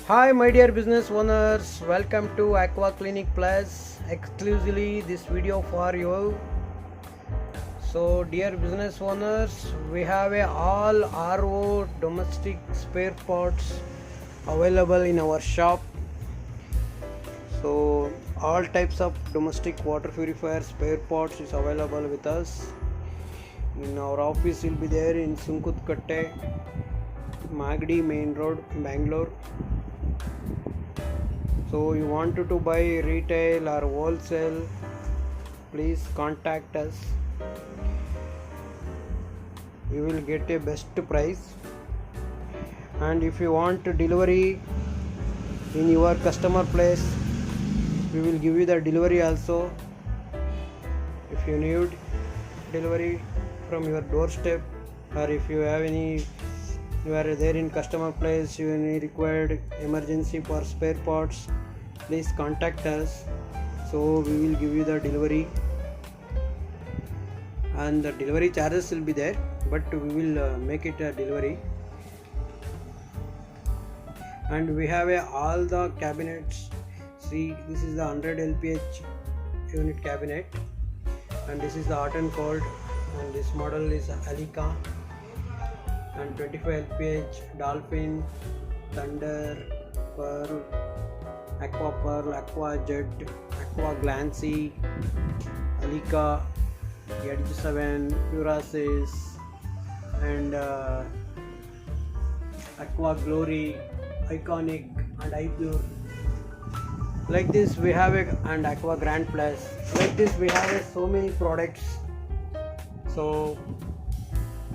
Hi my dear business owners, welcome to Aqua Clinic Plus, exclusively this video for you. So dear business owners, we have all RO domestic spare parts available in our shop. So all types of domestic water purifier spare parts is available with us. In our office will be there in Sunkutkette, Magdi Main Road, Bangalore. So you wanted to buy retail or wholesale, please contact us. You will get a best price. And if you want delivery in your customer place, we will give you the delivery also. If you need delivery from your doorstep, or if you have any, you are there in customer place, you need required emergency for spare parts, please contact us. So we will give you the delivery, and the delivery charges will be there, but we will make it a delivery. And we have all the cabinets. See, this is the 100 lph unit cabinet, and this is the hot and cold, and this model is Alika, and 25 lph Dolphin, Thunder, Pearl, Aqua Jade, Aqua Glancy, Alika, jade 7, Purasis, and Aqua Glory, Iconic, and iPure. Like this we have and Aqua Grand Plus. Like this we have so many products. So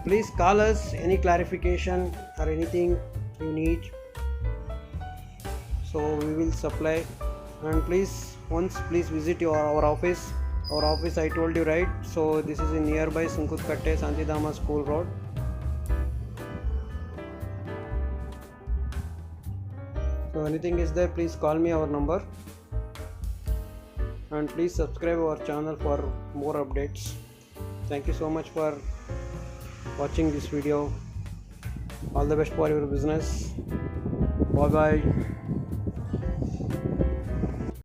please call us any clarification or anything you need, so we will supply. And please visit our office. Our office I told you, right? So this is in nearby Sunkutkette, Santidama School Road. So anything is there, please call me, our number. And please subscribe our channel for more updates. Thank you so much for watching this video. All the best for your business. Bye bye.